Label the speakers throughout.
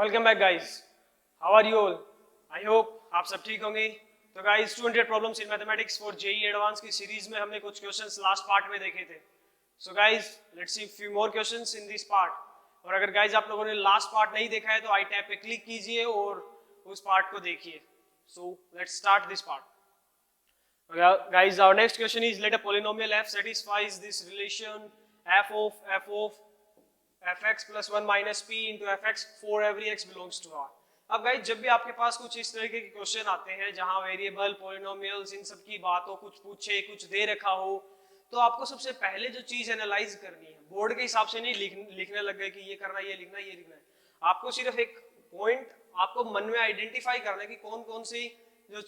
Speaker 1: Welcome back guys, how are you all? I hope आप सब ठीक होंगे। तो guys 200 problems in mathematics for JEE advanced की सीरीज में हमने कुछ क्वेश्चंस लास्ट पार्ट में देखे थे। So guys let's see few more questions in this part. और अगर गाइस आप लोगों ने लास्ट पार्ट नहीं देखा है तो आई टैब पे क्लिक कीजिए और उस पार्ट को देखिए। So let's start this part. Guys, our next question is, let a polynomial f satisfies this relation f of fx plus 1 minus p into fx for every x belongs to R। अब guys जब भी आपके पास कुछ इस तरीके के question आते हैं जहां वेरिएबल पॉलिनोमियल्स इन सब की बात हो, कुछ पूछे, कुछ दे रखा हो, तो आपको सबसे पहले जो चीज एनालाइज करनी है, बोर्ड के हिसाब से नहीं लिखने लग गए कि ये करना, ये लिखना, ये लिखना है। आपको सिर्फ एक पॉइंट आपको मन में आइडेंटिफाई करना है कि कौन कौन सी जो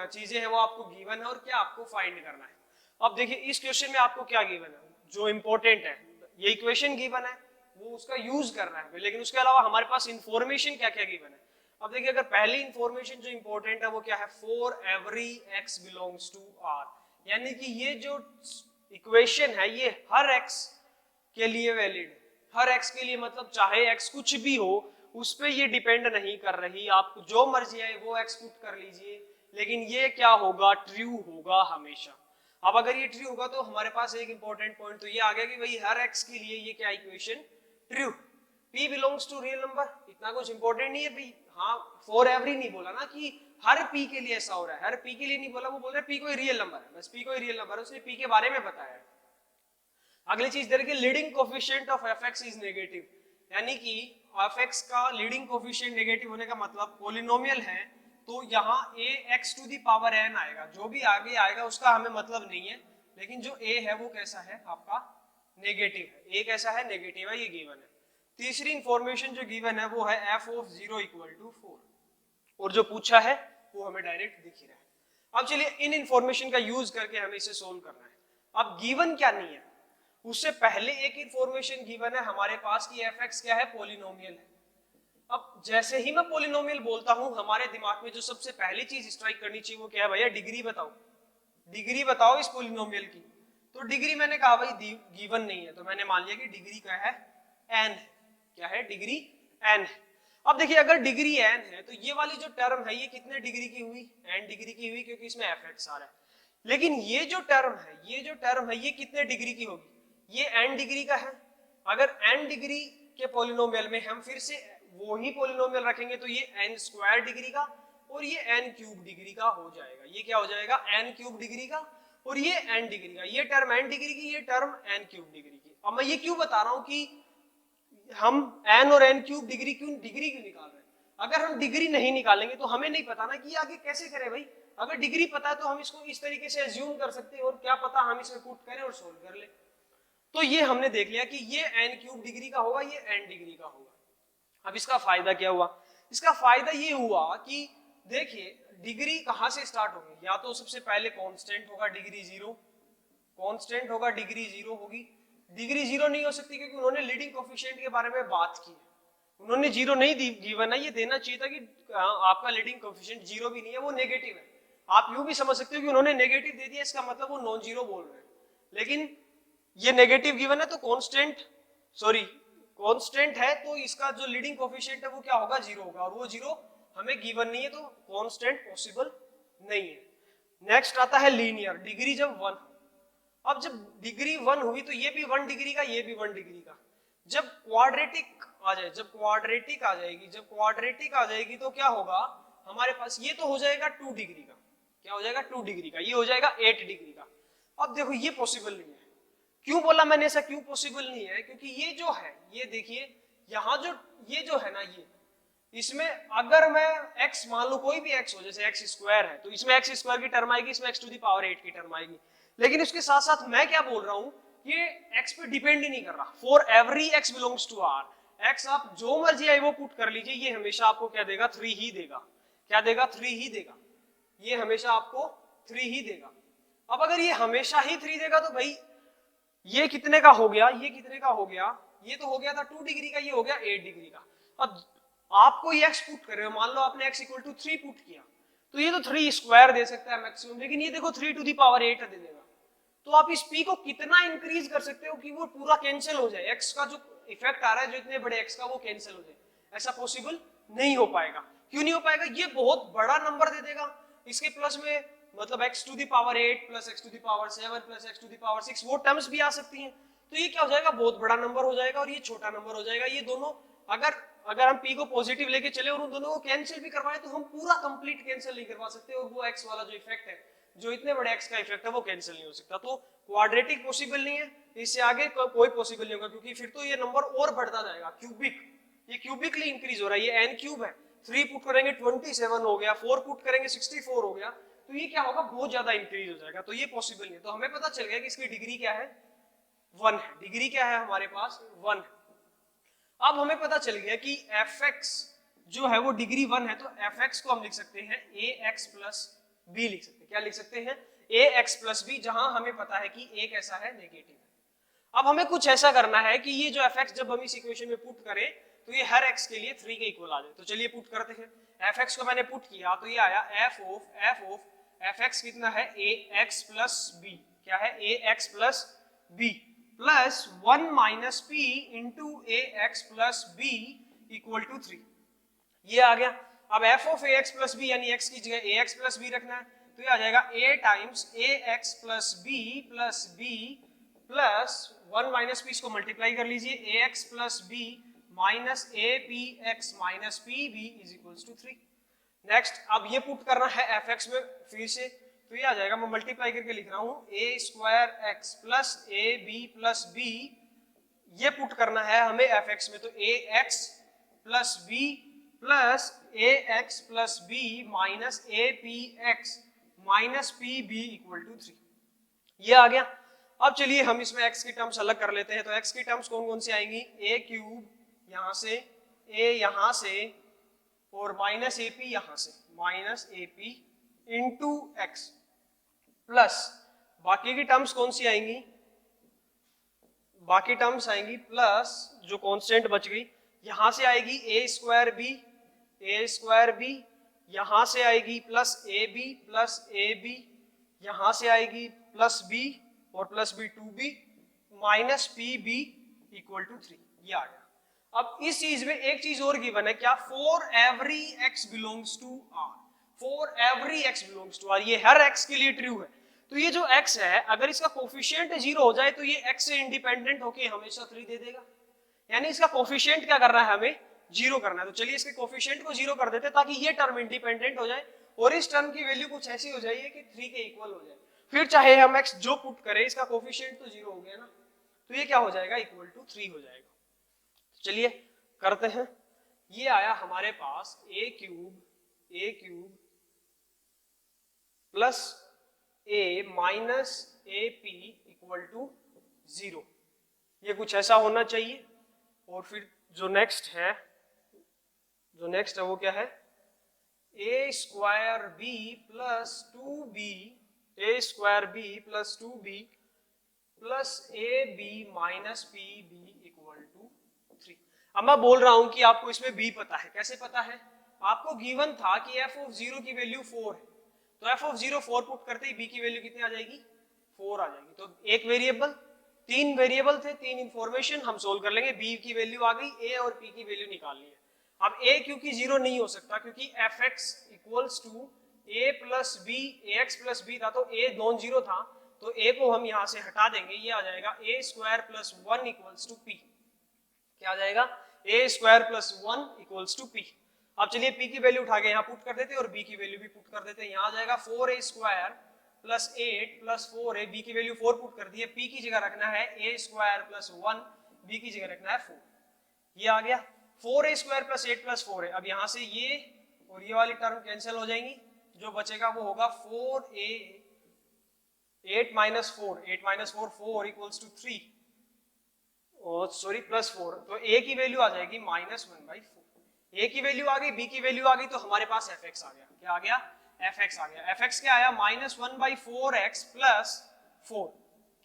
Speaker 1: चीजें हैं वो आपको गिवन है और क्या आपको फाइंड करना है। अब देखिए इस क्वेश्चन में आपको क्या गिवन है, जो इंपॉर्टेंट है, ये इक्वेशन गिवन है, वो उसका यूज करना है, लेकिन उसके अलावा हमारे पास इंफॉर्मेशन क्या क्या गिवन है। अब देखिए अगर पहली इंफॉर्मेशन जो इंपॉर्टेंट है वो क्या है, for every x belongs to R, यानी कि ये जो इक्वेशन है ये हर एक्स के लिए वैलिड है। हर एक्स के लिए मतलब चाहे एक्स कुछ भी हो उस पर ये डिपेंड नहीं कर रही, आप जो मर्जी है वो एक्स पुट कर लीजिए, लेकिन ये क्या होगा, ट्रू होगा हमेशा। अब अगर ये ट्रू होगा तो हमारे पास एक इंपॉर्टेंट पॉइंट तो ये आ गया कि भाई हर एक्स के लिए ये क्या equation true. p belongs to real number, इतना कुछ इंपॉर्टेंट नहीं है भाई। हाँ, फॉर एवरी नहीं बोला ना कि हर p के लिए ऐसा हो रहा है, हर p के लिए नहीं बोला, वो बोल रहे p कोई रियल नंबर है, बस p कोई रियल नंबर है, उसने p के बारे में बताया है। अगली चीज दे रखी, leading coefficient of fx is negative, यानी कि fx का लीडिंग कोएफिशिएंट नेगेटिव होने का मतलब पॉलिनोमियल है तो यहाँ ax to the power n आएगा, जो भी आगे आएगा उसका हमें मतलब नहीं है, लेकिन जो a है वो कैसा है आपका, नेगेटिव है। a कैसा है, नेगेटिव है, ये गिवन है। तीसरी इंफॉर्मेशन जो गिवन है वो है f ऑफ 0 इक्वल टू 4, और जो पूछा है वो हमें डायरेक्ट दिख ही रहा है। अब चलिए इन इंफॉर्मेशन का यूज करके हमें इसे सोल्व करना है। अब गिवन क्या नहीं है, उससे पहले एक इंफॉर्मेशन गिवन है हमारे पास कि fx क्या है, पॉलिनोमियल है। अब जैसे ही मैं पॉलिनोमियल बोलता हूं हमारे दिमाग में जो सबसे पहली चीज स्ट्राइक करनी चाहिए वो क्या है, भैया डिग्री बताओ, डिग्री बताओ इस पॉलिनोमियल की। तो डिग्री मैंने कहा भाई गिवन नहीं है, तो मैंने मान लिया कि डिग्री क्या है, n है। क्या है, डिग्री n है। अब देखिए अगर डिग्री n है तो ये वाली जो टर्म है ये कितने डिग्री की हुई, n डिग्री की हुई, क्योंकि इसमें fx आ रहा है। लेकिन ये जो टर्म है, ये जो टर्म है ये कितने डिग्री की होगी, ये n डिग्री का है। अगर n डिग्री के पॉलिनोमियल में हम फिर से वो ही पॉलिनोमियल रखेंगे तो ये n स्क्वायर डिग्री का और ये n क्यूब डिग्री का हो जाएगा। ये क्या हो जाएगा, n क्यूब डिग्री का और ये n डिग्री का, ये टर्म n डिग्री की, ये टर्म n क्यूब डिग्री की। अब मैं ये क्यों बता रहा हूं कि हम n और n क्यूब डिग्री क्यों निकाल रहे हैं। अगर हम डिग्री नहीं निकालेंगे तो हमें नहीं पता ना कि आगे कैसे करें भाई। अगर डिग्री पता है तो हम इसको इस तरीके से एज्यूम कर सकते हैं और क्या पता हम इसमें पुट करें और सोल्व कर ले। तो ये हमने देख लिया कि ये n क्यूब डिग्री का होगा, ये n डिग्री का होगा। अब इसका फायदा क्या हुआ, इसका फायदा ये हुआ कि देखिए डिग्री कहां से स्टार्ट होगी, या तो सबसे पहले कांस्टेंट होगा डिग्री 0, कांस्टेंट होगा डिग्री 0 होगी। डिग्री 0 नहीं हो सकती क्योंकि उन्होंने लीडिंग कोएफिशिएंट के बारे में बात की है, उन्होंने 0 नहीं दी, गिवन है, ये देना चाहिए था कि आपका लीडिंग कोएफिशिएंट 0 भी नहीं है, वो नेगेटिव है। आप यूं भी समझ सकते हो कि उन्होंने नेगेटिव दे दिया, इसका मतलब वो नॉन जीरो बोल रहे हैं, लेकिन ये नेगेटिव गिवन है तो कांस्टेंट है तो इसका जो लीडिंग कोएफिशिएंट है वो क्या होगा, 0 होगा, और वो 0 हमें गिवन नहीं है तो कांस्टेंट पॉसिबल नहीं है। नेक्स्ट आता है लीनियर, डिग्री जब 1, अब जब डिग्री 1 हुई तो ये भी 1 डिग्री का, ये भी 1 डिग्री का। जब क्वाड्रेटिक आ जाए, जब क्वाड्रेटिक आ जाएगी, जब क्वाड्रेटिक आ जाएगी तो क्या होगा हमारे पास, ये तो हो जाएगा 2 डिग्री का, क्या हो जाएगा 2 डिग्री का, ये हो जाएगा 8 डिग्री का। अब देखो ये पॉसिबल नहीं है। क्यों बोला मैंने ऐसा, क्यों पॉसिबल नहीं है, क्योंकि ये जो है, ये देखिए यहाँ जो ये जो है ना, ये इसमें अगर मैं x मान लो कोई भी x हो, जैसे x स्क्वायर है तो इसमें x स्क्वायर की टर्म आएगी, इसमें x टू दी पावर 8 की टर्म आएगी। लेकिन उसके साथ साथ मैं क्या बोल रहा हूं, ये x पे डिपेंड ही नहीं कर रहा। For every x belongs to r, x आप जो मर्जी आए वो पुट कर लीजिए, ये हमेशा आपको क्या देगा, 3 ही देगा। क्या देगा, 3 ही देगा, ये हमेशा आपको 3 ही देगा। अब अगर ये हमेशा ही 3 देगा तो भाई ये कितने का हो गया, ये कितने का हो गया, ये तो हो गया था 2 डिग्री का, ये हो गया 8 डिग्री का। अब आपको ये x पुट कर रहे हो, मान लो आपने x इक्वल टू 3 पुट किया तो ये तो 3 स्क्वायर दे सकता है मैक्सिमम, लेकिन ये देखो 3 टू दी पावर 8 दे देगा। तो आप इस p को कितना इंक्रीज कर सकते हो कि वो पूरा कैंसिल हो जाए, x का जो इफेक्ट आ रहा है जो इतने बड़े x का वो कैंसिल हो जाए, ऐसा पॉसिबल नहीं हो पाएगा। क्यों नहीं हो पाएगा? ये बहुत बड़ा नंबर दे देगा, इसके प्लस में मतलब x to the power 8 plus x to the power 7 plus x to the power 6 वो टर्म्स भी आ सकती हैं। तो ये क्या हो जाएगा? बहुत बड़ा नंबर हो जाएगा और ये छोटा नंबर हो जाएगा। ये दोनों अगर हम p को पॉजिटिव लेके चले और उन दोनों को कैंसिल भी करवाए तो हम पूरा कंप्लीट कैंसिल नहीं करवा सकते, और वो x वाला जो इफेक्ट है, जो इतने बड़े x का इफेक्ट है, वो कैंसिल नहीं हो सकता। तो क्वाड्रेटिक पॉसिबल नहीं है, इससे आगे कोई पॉसिबल नहीं होगा, क्योंकि फिर तो ये नंबर और बढ़ता जाएगा। क्यूबिक, ये क्यूबिकली इंक्रीज हो रहा है, ये n क्यूब है। 3 पुट करेंगे 27 हो गया, 4 पुट करेंगे 64 हो गया, तो ये क्या होगा? बहुत ज्यादा इंक्रीज हो जाएगा। तो ये पॉसिबल नहीं है। तो हमें पता चल गया कि इसकी डिग्री क्या है? 1 है। डिग्री क्या है हमारे पास? 1। अब हमें पता चल गया कि fx जो है वो डिग्री 1 है, तो fx को हम लिख सकते हैं ax प्लस b लिख सकते हैं। क्या लिख सकते हैं? ax प्लस b, जहां हमें पता है कि a कैसा है? नेगेटिव है। अब हमें कुछ ऐसा करना है कि ये जो fx जब हम इस इक्वेशन में पुट करें तो ये हर x के लिए 3 के इक्वल आ जाए। तो चलिए पुट करते हैं। fx को मैंने पुट किया तो ये आया f ऑफ fx कितना है? ax plus b। क्या है? ax plus b plus 1 minus p into ax plus b equal to 3। ये आ गया। अब f of ax plus b यानी x की जगह ax प्लस b रखना है, तो ये आ जाएगा a times ax plus b plus b plus 1 minus p, इसको मल्टीप्लाई कर लीजिए, ax plus b minus apx minus pb is equals to 3। Next, अब ये पुट करना है fx में फिर से, तो ये आ जाएगा, मैं मल्टीप्लाई करके लिख रहा हूं, a square x plus ab plus b, ये पुट करना है हमें fx में, तो ax plus b plus ax plus b minus apx minus pb equal to 3। ये आ गया। अब चलिए हम इसमें x की टर्म्स अलग कर लेते हैं। तो x की टर्म्स कौन कौन सी आएंगी? a क्यूब यहां से, a यहां से, और माइनस ap यहां से, minus ap into x, plus बाकी की टर्म्स कौन सी आएंगी? बाकी टर्म्स आएंगी प्लस जो कांस्टेंट बच गई, यहां से आएगी a स्क्वायर b, यहां से आएगी प्लस a b, यहां से आएगी प्लस b और plus b 2b minus pb equal to 3। ये आ गया। अब इस चीज में एक चीज और गिवन है, क्या? For every x belongs to r, for every x belongs to r, ये हर x के लिए ट्रू है। तो ये जो x है, अगर इसका कोफिशिएंट 0 हो जाए तो ये x से इंडिपेंडेंट होके हमेशा 3 दे देगा। यानी इसका कोफिशिएंट क्या करना है? हमें 0 करना है। तो चलिए इसके कोफिशिएंट को 0 कर देते हैं ताकि ये टर्म इंडिपेंडेंट हो जाए और इस टर्म की वैल्यू कुछ ऐसी हो जाए कि 3 के इक्वल हो जाए। फिर चाहे हम x जो पुट करें, इसका कोफिशिएंट तो 0 हो गया ना, तो ये क्या हो जाएगा? इक्वल टू 3 हो जाएगा। चलिए करते हैं। ये आया हमारे पास a cube plus a minus ap equal to 0, ये कुछ ऐसा होना चाहिए। और फिर जो नेक्स्ट है वो क्या है? a square b plus 2b, a square b plus 2b plus ab minus pb equal to 3। अब मैं बोल रहा हूं कि आपको इसमें b पता है। कैसे पता है? आपको गिवन था कि f ऑफ 0 की वैल्यू 4 है, तो f ऑफ 0 4 पुट करते ही b की वैल्यू कितनी आ जाएगी? 4 आ जाएगी। तो एक वेरिएबल, 3 वेरिएबल थे, 3 इंफॉर्मेशन हम सोल्व कर लेंगे। b की वैल्यू आ गई, a और p की वैल्यू निकालनी है। अब a क्योंकि 0 नहीं हो सकता, क्योंकि fx equals to a plus b, ax plus b था, तो a नॉन जीरो था, तो a को हम यहां से हटा देंगे, ये आ जाएगा a square plus 1 equals to p। क्या आ जाएगा? a square plus 1 equals to p। अब चलिए p की वैल्यू उठा के यहाँ पुट कर देते हैं और b की वैल्यू भी पुट कर देते हैं। यहाँ आ जाएगा 4a square plus 8 plus 4a, b की वैल्यू 4 पुट कर दी है, p की जगह रखना है a स्क्वायर प्लस 1, b की जगह रखना है 4। ये आ गया 4a square plus 8 plus 4a। अब यहाँ से ये और ये वाली टर्म कैंसिल हो जाएंगी, जो बचेगा वो होगा 4a, 8 माइनस 4 4 इक्वल्स टू 3, और सॉरी प्लस 4, तो a की वैल्यू आ जाएगी -1/4। a की वैल्यू आ गई, b की वैल्यू आ गई, तो हमारे पास fx आ गया। क्या आ गया? fx आ गया। fx क्या आया? -1/4x plus 4।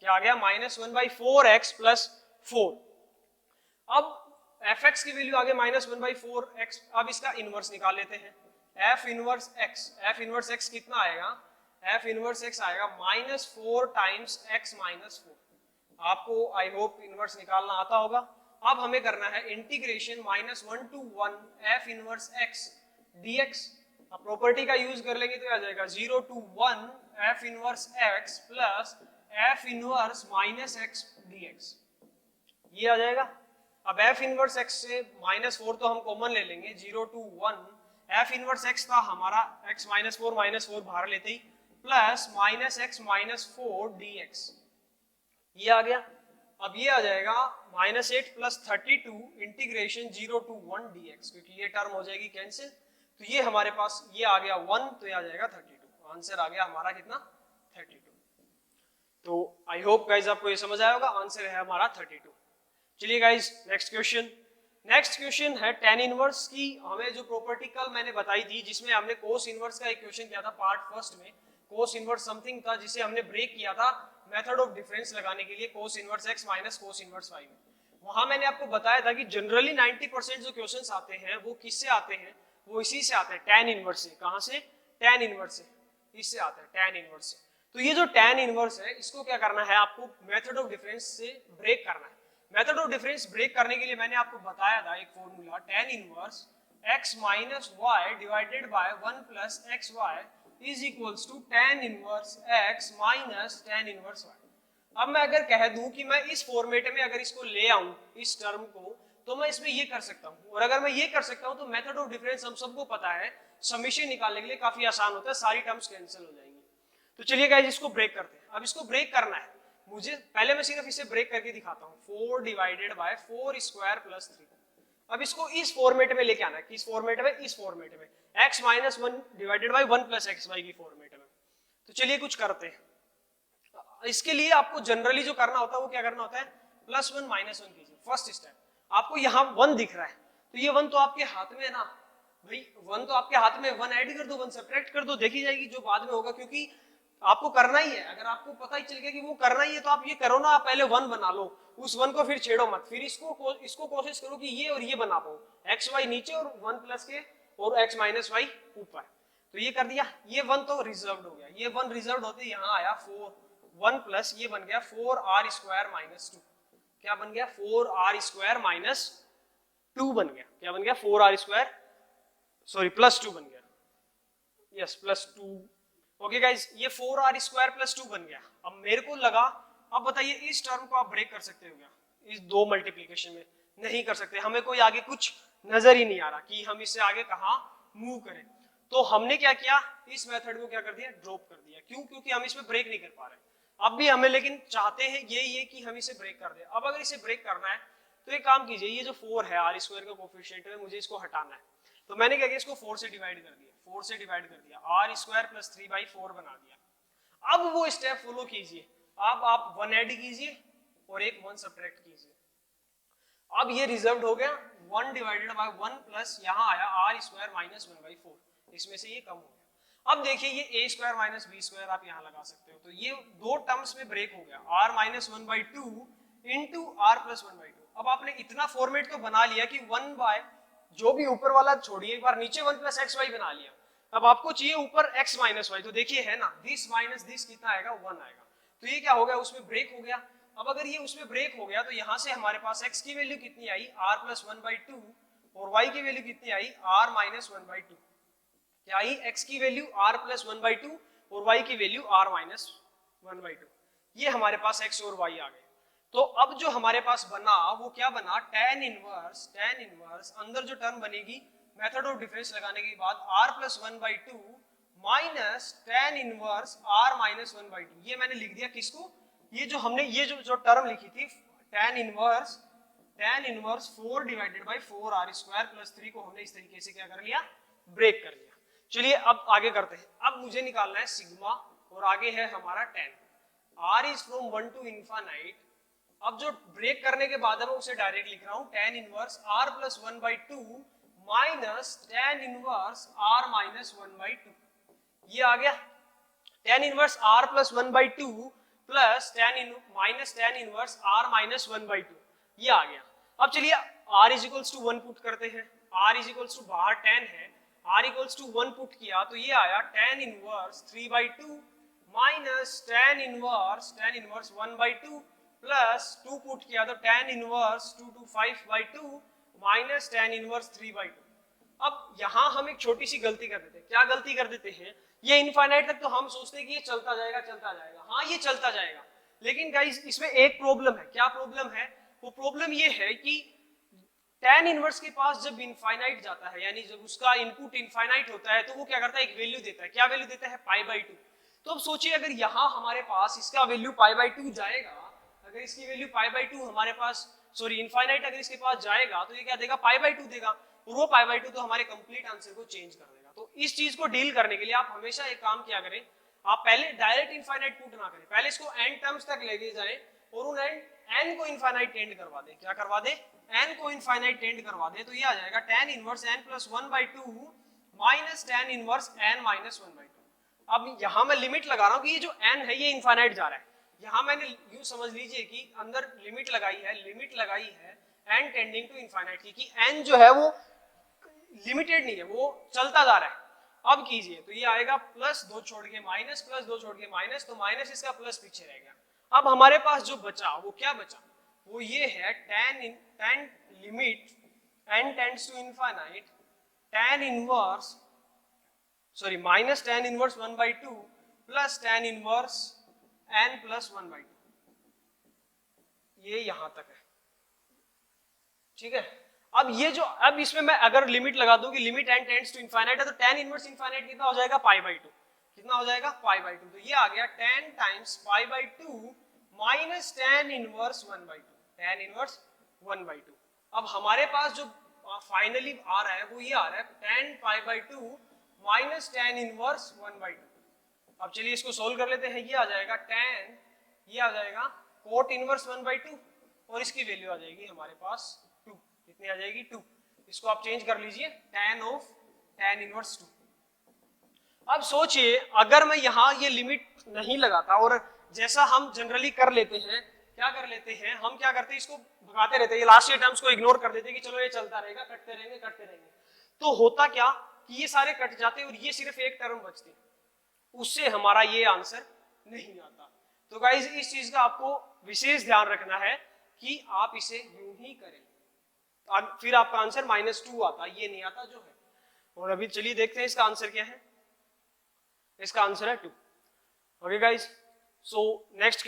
Speaker 1: क्या आ गया? -1/4x plus 4। अब fx की वैल्यू आ गई -1/4x। अब इसका इनवर्स निकाल लेते हैं। f इनवर्स x कितना आएगा? f इनवर्स x आएगा -4 टाइम्स x -4। आपको आई होप इनवर्स निकालना आता होगा। अब हमें करना है integration -1 to 1 f inverse x dx। अब प्रॉपर्टी का यूज कर लेंगे तो आ जाएगा 0 to 1 f inverse x plus f inverse -x dx, ये आ जाएगा। अब f इनवर्स x से -4 तो हम कॉमन ले लेंगे, 0 to 1 f इनवर्स x था हमारा, x -4 बाहर लेते ही, प्लस -x -4 dx, ये आ गया। अब ये आ जाएगा -8 प्लस 32 इंटीग्रेशन 0 to 1 dx, क्योंकि ये टर्म हो जाएगी कैंसिल, तो ये हमारे पास ये आ गया 1, तो ये आ जाएगा 32। आंसर आ गया हमारा कितना, 32। तो आई होप गाइज आपको ये समझ आया होगा, आंसर है हमारा 32। चलिए guys next question. Next question है tan इनवर्स की। हमें जो प्रॉपर्टी कल मैंने बताई थी, जिसमें हमने कोस इनवर्स का एक क्वेश्चन किया था पार्ट फर्स्ट में, कोस इनवर्स समथिंग था जिसे हमने ब्रेक किया था मेथड ऑफ डिफरेंस लगाने के लिए cos inverse x minus cos inverse y में। वहां मैंने आपको बताया था कि जनरली 90% जो क्वेश्चंस आते हैं वो किससे आते हैं, वो इसी से आते हैं, tan इनवर्स से। कहां से, tan इनवर्स से, इससे आते हैं tan इनवर्स से। तो ये जो tan इनवर्स है इसको क्या करना है, आपको मेथड ऑफ डिफरेंस से ब्रेक करना है। मेथड ऑफ डिफरेंस ब्रेक करने के लिए मैंने आपको बताया था एक formula, tan inverse x minus y divided by 1 plus x y is equals to tan inverse x minus tan inverse y। अब मैं अगर कह दूं कि मैं इस फॉर्मेट में अगर इसको ले आऊं इस टर्म को, तो मैं इसमें ये कर सकता हूं, और अगर मैं ये कर सकता हूं तो मेथड ऑफ डिफरेंस हम सबको पता है, समीशन निकालने के लिए काफी आसान होता है, सारी टर्म्स कैंसिल हो जाएंगी। तो चलिए गाइस इसको ब्रेक करते हैं। अब इसको ब्रेक करना है मुझे, पहले मैं सिर्फ इसे ब्रेक करके दिखाता हूं, 4 डिवाइडेड बाय 4 स्क्वायर प्लस 3। अब इसको इस फॉर्मेट में लेके आना है, किस फॉर्मेट में, इस फॉर्मेट में, x minus 1 divided by 1 plus x y की फॉर्मेट में। तो चलिए कुछ करते हैं। इसके लिए आपको जनरली जो करना होता है वो क्या करना होता है, +1 -1 कीजिए। फर्स्ट स्टेप, आपको यहाँ 1 दिख रहा है, तो ये 1 तो आपके हाथ में है ना भाई, 1 तो आपके हाथ में, 1 ऐड कर दो, 1 सब्ट्रैक्ट कर दो, देखी जाएगी जो बाद में होगा, क्योंकि आपको करना ही है। अगर आपको पता ही चल गया कि वो करना ही है तो आप ये करो ना, आप पहले 1 बना लो, उस 1 को फिर छेड़ो मत, फिर इसको कोशिश करो कि ये और ये बना पाओ, एक्स वाई नीचे और 1 प्लस के और x माइनस वाई ऊपर। तो ये कर दिया, ये 1 तो रिजर्व्ड हो गया, ये 1 रिजर्व्ड होते यहाँ आया 4, 1 प्लस ये बन गया 4r स्क्वायर माइनस 2। क्या बन गया, 4r स्क्वायर माइनस 2 बन गया। क्या बन गया, 4r स्क्वायर, सॉरी प्लस 2 बन गया, यस प्लस 2। ओके गाइज, ये 4r स्क्वायर प्लस 2 बन गया। अब मेरे को लगा, अब बताइए इस टर्म को आप ब्रेक कर सकते हो क्या, इस 2 मल्टीप्लीकेशन में? नहीं कर सकते, हमें कोई आगे कुछ नजर ही नहीं आ रहा कि हम इससे आगे कहाँ मूव करें। तो हमने क्या किया, इस मेथड को क्या कर दिया, ड्रॉप कर दिया। क्यों, क्योंकि हम इसमें ब्रेक नहीं कर पा रहे। अब भी हमें लेकिन चाहते हैं ये कि हम इसे ब्रेक कर दें। अब अगर इसे ब्रेक करना है तो एक काम कीजिए, ये जो 4 है r स्क्वायर का कोफिशिएंट है, मुझे इसको हटाना है। तो मैंने क्या किया, इसको 4 से डिवाइड कर दिया, 4 से डिवाइड कर दिया, r स्क्वायर प्लस 3/4 बना दिया। अब वो स्टेप फॉलो कीजिए, अब आप 1 ऐड कीजिए और एक 1 सब्ट्रैक्ट कीजिए। अब ये रिजर्व्ड हो गया, 1 डिवाइडेड बाय 1 प्लस यहाँ आया r स्क्वायर माइनस 1/4, इसमें से ये कम हो गया। अब देखिए ये a square minus b square आप यहाँ लगा सकते हो, तो ये 2 टर्म्स में ब्रेक हो गया, r minus 1/2 into r plus 1/2। अब आपने इतना फॉर्मेट तो बना लिया कि 1 बाय जो भी ऊपर वाला छोड़िए, एक बार नीचे 1 प्लस एक्स वाई बना लिया। अब आपको चाहिए ऊपर x माइनस वाई, तो देखिए है ना, दिस माइनस दिस कितना आएगा, 1 आएगा। तो ये क्या हो गया, उसमें ब्रेक हो गया। अब अगर ये उसमें ब्रेक हो गया तो यहाँ से हमारे पास x की वैल्यू कितनी आई, r प्लस 1/2, और y की वैल्यू कितनी आई, r माइनस 1/2। क्या आई, x की वैल्यू r प्लस 1/2 और y की वैल्यू r माइनस 1/2। ये हमारे पास x और y आ गए। तो अब जो हमारे पास बना वो क्या बना, tan इनवर्स अंदर जो टर्म बनेगी मेथड ऑफ डिफरेंस लगाने के बाद r plus 1/2 minus tan inverse r minus 1/2। ये मैंने लिख दिया किसको, ये जो हमने ये जो टर्म लिखी थी tan inverse 4 divided by 4r square plus 3 को हमने इस तरीके से क्या कर लिया, ब्रेक कर लिया। चलिए अब आगे करते हैं। अब मुझे निकालना है सिग्मा और आगे है हमारा tan। r is from 1 to infinite. अब जो ब्रेक करने के बाद मैं उसे डायरेक्ट लिख रहा हूं, tan inverse r plus 1/2 minus tan inverse r minus 1/2। ये आ गया tan inverse r plus 1/2 plus minus tan inverse r minus 1/2, ये आ गया। अब चलिए r is equals to 1 put करते हैं, r इज इक्वल्स टू बाहर tan है, r इक्वल्स टू 1 पुट किया तो ये आया tan inverse 3/2 minus tan inverse 1/2 plus 2 put किया तो tan inverse 2 to 5/2 minus tan inverse 3/2। अब यहां हम एक छोटी सी गलती कर देते हैं। क्या गलती कर देते हैं, ये इनफाइनाइट तक तो हम सोचते हैं कि ये चलता जाएगा, हाँ ये चलता जाएगा, लेकिन गाइस इसमें एक प्रॉब्लम है। क्या प्रॉब्लम है? वो प्रॉब्लम ये है कि tan इनवर्स के पास जब इनफाइनाइट जाता है, यानी जब उसका इनपुट इनफाइनाइट होता है, तो वो क्या करता है, एक वैल्यू देता है। क्या वैल्यू देता है? π/2। तो अब सोचिए अगर यहां हमारे पास इसका वैल्यू π/2 जाएगा, अगर इसकी वैल्यू π/2 हमारे पास, सॉरी इनफाइनाइट अगर इसके पास जाएगा, तो ये क्या देगा? π/2 देगा, और वो π/2 तो हमारे कंप्लीट आंसर को चेंज कर देगा। तो इस चीज को डील करने के लिए आप हमेशा एक काम किया करें, आप पहले डायरेक्ट इनफाइनाइट पुट ना करें, पहले इसको n टर्म्स तक लेके जाएं और उन n को इनफाइनाइट टेंड करवा दें। क्या करवा दें? n को इनफाइनाइट टेंड करवा दें, तो ये आ जाएगा tan inverse n + 1/2 minus tan inverse n - 1/2। अब यहां मैं लिमिट लगा रहा हूं कि ये जो n है ये इनफाइनाइट जा रहा है। यहां मैंने यूं समझ लीजिए कि अंदर लिमिट लगाई है n टेंडिंग टू इनफाइनाइट की, कि n जो है वो लिमिटेड नहीं है, वो चलता जा रहा है। अब कीजिए तो ये आएगा प्लस 2 छोड़ के माइनस, प्लस 2 छोड़ के माइनस, तो माइनस इसका प्लस पीछे रह गया। अब हमारे पास जो बचा वो क्या बचा? वो ये है tan limit n tends to infinite tan inverse, sorry minus tan inverse 1/2 plus tan inverse n + 1/2। ये यहां तक है, ठीक है। अब ये जो, अब इसमें मैं अगर लिमिट लगा दूं कि limit n tends to infinite है, तो tan इनवर्स इनफाइनाइट कितना हो जाएगा? π/2। कितना हो जाएगा? π/2। तो ये आ गया tan times π/2 minus tan inverse 1/2, tan inverse 1/2। अब हमारे पास जो फाइनली आ रहा है वो ये आ रहा है tan π/2 माइनस tan इनवर्स 1/2। अब चलिए इसको सोल्व कर लेते हैं। ये आ जाएगा tan, ये आ जाएगा cot इनवर्स 1/2 और इसकी वैल्यू आ जाएगी हमारे पास 2। कितनी आ जाएगी? 2। इसको आप चेंज कर लीजिए, tan इनवर्स 2। अब सोचिए अगर मैं यहां ये लिमिट नहीं लगाता और जैसा हम जनरली कर लेते हैं, क्या कर लेते हैं हम, क्या करते हैं, इसको भगाते रहते हैं, ये लास्ट ईयर टर्म्स को इग्नोर कर देते हैं कि चलो ये चलता रहेगा, कटते रहेंगे। तो होता क्या कि ये सारे कट जाते और ये सिर्फ एक टर्म बचती, उससे हमारा ये आंसर नहीं आता। तो गाइज इस चीज का आपको विशेष ध्यान रखना है कि आप इसे यूं ही करें, फिर आपका आंसर -2 आता, ये नहीं आता जो है। और अभी चलिए देखते हैं इसका आंसर क्या है। इसका आंसर है 2। Okay guys, so next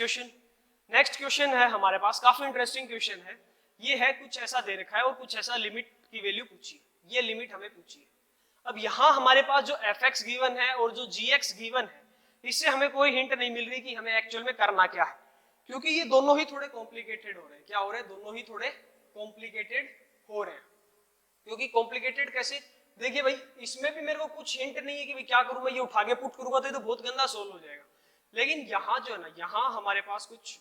Speaker 1: question है हमारे पास, काफी इंटरेस्टिंग क्वेश्चन है। ये है कुछ ऐसा दे रखा है और कुछ ऐसा लिमिट की वैल्यू पूछी है, ये लिमिट हमें पूछी है। अब यहां हमारे पास जो fx गिवन है और जो gx गिवन है, इससे हमें कोई हिंट नहीं मिल रही कि हमें एक्चुअल में करना क्या है, क्योंकि ये दोनों ही थोड़े कॉम्प्लिकेटेड हो रहे हैं। क्या हो रहे हैं? दोनों ही थोड़े कॉम्प्लिकेटेड हो रहे हैं। क्योंकि कॉम्प्लिकेटेड कैसे? देखिए भाई, इसमें भी मेरे को कुछ हिंट नहीं है कि भाई क्या करूं मैं, ये उठा के पुट करूंगा तो ये तो बहुत गंदा सोल्व हो जाएगा। लेकिन यहाँ जो है ना, यहाँ हमारे पास कुछ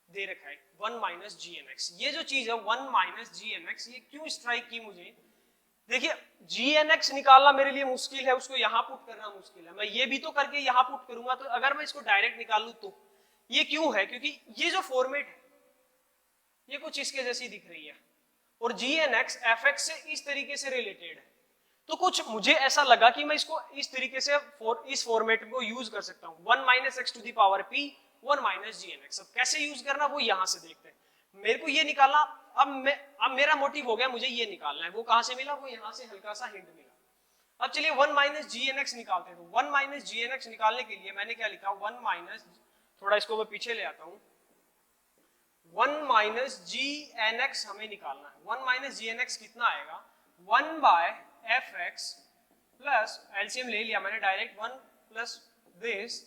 Speaker 1: दे रखा है 1 - GNX। ये जो चीज है 1 - GNX, ये क्यों स्ट्राइक की मुझे? देखिए GNX निकालना मेरे लिए मुश्किल है, उसको यहाँ पुट करना मुश्किल है। मैं ये भी तो करके यहाँ पुट करूंगा, तो अगर मैं इसको डायरेक्ट निकालूं तो ये क्यों है? क्योंकि ये जो फॉर्मेट है ये कुछ इसके जैसी दिख रही है और GNX fx से इस तरीके से रिलेटेड है। तो कुछ मुझे ऐसा लगा कि मैं इसको इस तरीके से इस फॉर्मेट को यूज कर सकता हूं, 1 - x⁻p 1 - GNX। अब कैसे यूज करना वो यहां से देखते हैं। मेरे को ये निकालना, अब मेरा मोटिव हो गया, मुझे ये निकालना है। वो कहां से मिला? वो यहां से हल्का सा हिंट मिला। अब चलिए 1 - GNX निकालते हैं। तो 1 - GNX निकालने के लिए मैंने क्या लिखा? 1 थोड़ा इसको मैं पीछे ले आता हूं, 1 - GNX हमें निकालना है। 1 - GNX कितना आएगा? 1/fx प्लस, एलसीएम ले लिया मैंने direct, 1 plus this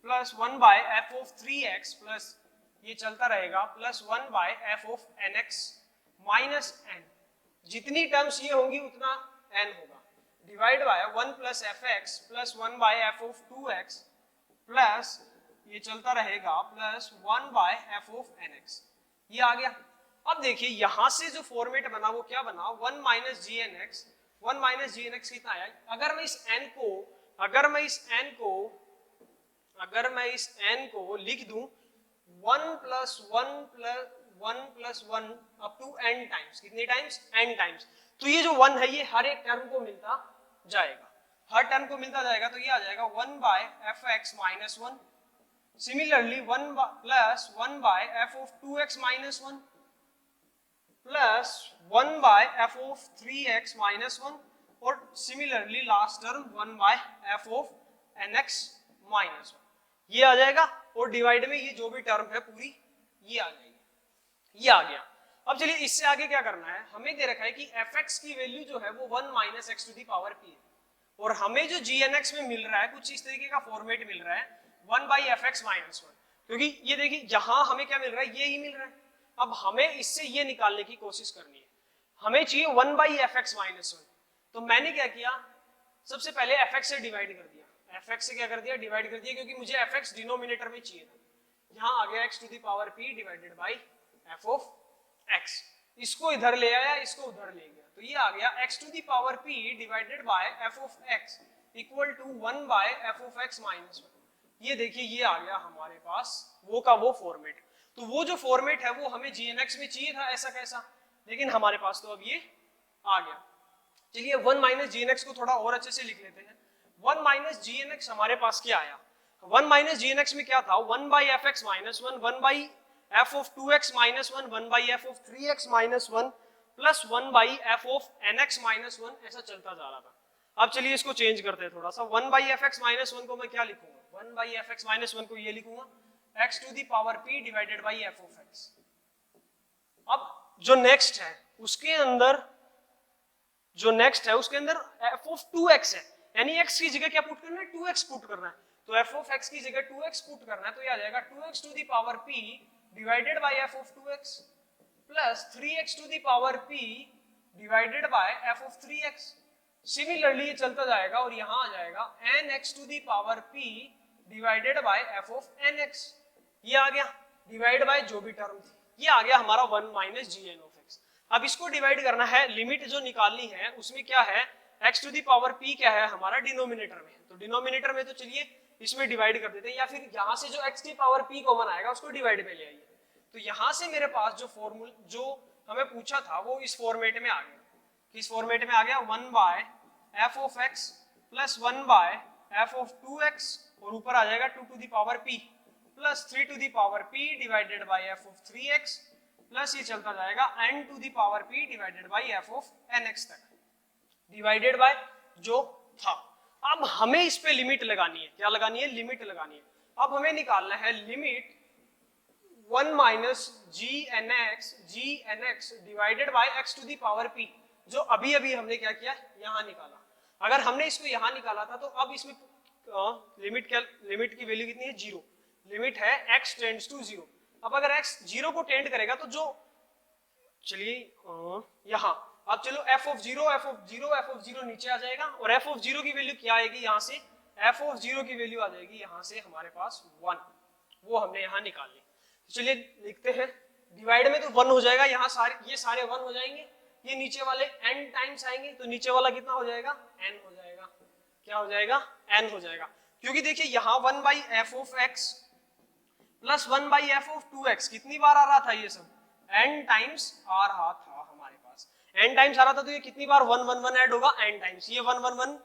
Speaker 1: plus 1/f(3x) plus ये चलता रहेगा प्लस 1/f(nx) माइनस n। जितनी टर्म्स ये होंगी उतना n होगा, divide by 1 plus fx plus 1/f(2x) plus ये चलता रहेगा प्लस 1/f(nx). ये आ गया। अब देखिए यहां से जो फॉर्मेट बना वो क्या बना? 1 - GNX। 1 - GNX कितना आया? अगर मैं इस n को लिख दूं 1 + 1 + 1 अप टू n टाइम्स, कितनी टाइम्स? n times. तो ये जो 1 है ये हर एक टर्म को मिलता जाएगा, तो ये आ जाएगा 1/fx - 1 similarly 1 plus 1 by f of 2x minus 1 plus 1 by f of 3x minus 1 और similarly last term 1 by f of nx minus 1 ये आ जाएगा और डिवाइड में ये जो भी टर्म है पूरी ये आ जाएगी, ये आ गया। अब चलिए इससे आगे क्या करना है, हमें दे रखा है कि fx की वैल्यू जो है वो 1 minus x to the power p है और हमें जो gnx में मिल रहा है कुछ इस तरीके का फॉर्मेट मिल रहा है 1 बाई एफ एक्स माइनस 1, क्योंकि ये देखिए यहां हमें क्या मिल रहा है, ये ही मिल रहा है। अब हमें इससे ये निकालने की कोशिश करनी है, हमें चाहिए 1 बाई एफ एक्स माइनस 1। तो मैंने क्या किया, सबसे पहले एफ एक्स से डिवाइड कर दिया, एफ एक्स से क्या कर दिया, डिवाइड कर दिया, क्योंकि मुझे एफ एक्स डिनोमिनेटर में चाहिए था। यहाँ आ गया x to the power p divided by f of x, इसको इधर ले आया, इसको उधर ले गया, तो ये आ गया x to the power p divided by f of x equal to 1 by f of x minus 1। ये देखिए ये आ गया हमारे पास वो का वो फॉर्मेट। तो वो जो फॉर्मेट है वो हमें gnx में चाहिए था ऐसा कैसा, लेकिन हमारे पास तो अब ये आ गया। चलिए 1 माइनस gnx को थोड़ा और अच्छे से लिख लेते हैं। 1 माइनस gnx हमारे पास क्या आया, 1 माइनस gnx में क्या था, 1 by F x minus 1, 1 by f of 2x minus 1, 1 by f of 3x minus 1 plus 1 by f of nx minus 1, ऐसा चलता जा रहा था। अब चलिए इसको चेंज करते हैं थोड़ा सा। 1 बाई एफ एक्स माइनस 1 को मैं क्या लिखूंगा, 1 बाई एफ एक्स माइनस 1 को ये लिखूंगा x to the power p divided by f of x। अब जो नेक्स्ट है उसके अंदर f of 2x है, यानी x की जगह क्या पुट करना है, 2x पुट करना है। तो f of x की जगह 2x पुट करना है, तो ये आ जाएगा 2x to the power p divided by f of 2x plus 3x to the power p divided by f of 3x। Similarly ये चलता जाएगा और यहाँ आ जाएगा nx to the power p divided by f of nx। ये आ गया डिवाइड बाय जो भी टर्म थी, ये आ गया हमारा 1 माइनस gn of x। अब इसको डिवाइड करना है, लिमिट जो निकालनी है उसमें क्या है, x to the power p क्या है हमारा डिनोमिनेटर में, तो डिनोमिनेटर में तो चलिए इसमें डिवाइड कर देते हैं, या फिर यहाँ से जो x की पावर p कॉमन आएगा उसको डिवाइड में ले आइए। तो यहाँ से मेरे पास जो फॉर्मूला जो हमें पूछा था वो इस फॉर्मेट में आ गया, किस फॉर्मेट में आ गया, 1 by f of x plus 1 by f of 2x और ऊपर आ जाएगा 2 to the power p plus 3 to the power p divided by f of 3x plus ये चलता जाएगा n to the power p divided by f of nx तक, divided by जो था। अब हमें इस पे लिमिट लगानी है, क्या लगानी है, लिमिट लगानी है। अब हमें निकालना है limit 1 minus g n x divided by x to the power p, जो अभी अभी हमने क्या किया, यहाँ निकाला। अगर हमने इसको यहाँ निकाला था तो अब इसमें लिमिट की वैल्यू कितनी है, 0, लिमिट है x टेंड्स टू 0। अब अगर x 0 को टेंड करेगा तो जो, चलिए यहाँ अब चलो f of 0 नीचे आ जाएगा और f of 0 की वैल्यू क्या आएगी, यहाँ से f of 0 की वैल्यू आ जाएगी यहाँ से हमारे पास 1, वो हमने यहाँ निकाल ली। तो चलिए लिखते हैं, डिवाइड में तो 1 हो जाएगा, यहाँ ये सारे 1 हो जाएंगे, ये नीचे वाले n टाइम्स आएंगे, तो नीचे वाला कितना हो जाएगा, n हो जाएगा, क्या हो जाएगा, n हो जाएगा। क्योंकि देखिए यहाँ 1 by f of x plus 1 by f of 2x कितनी बार आ रहा था, ये सब n टाइम्स आ रहा था हमारे पास, n टाइम्स आ रहा था, तो ये कितनी बार 1 1 1 ऐड होगा, n टाइम्स। ये 1 1 1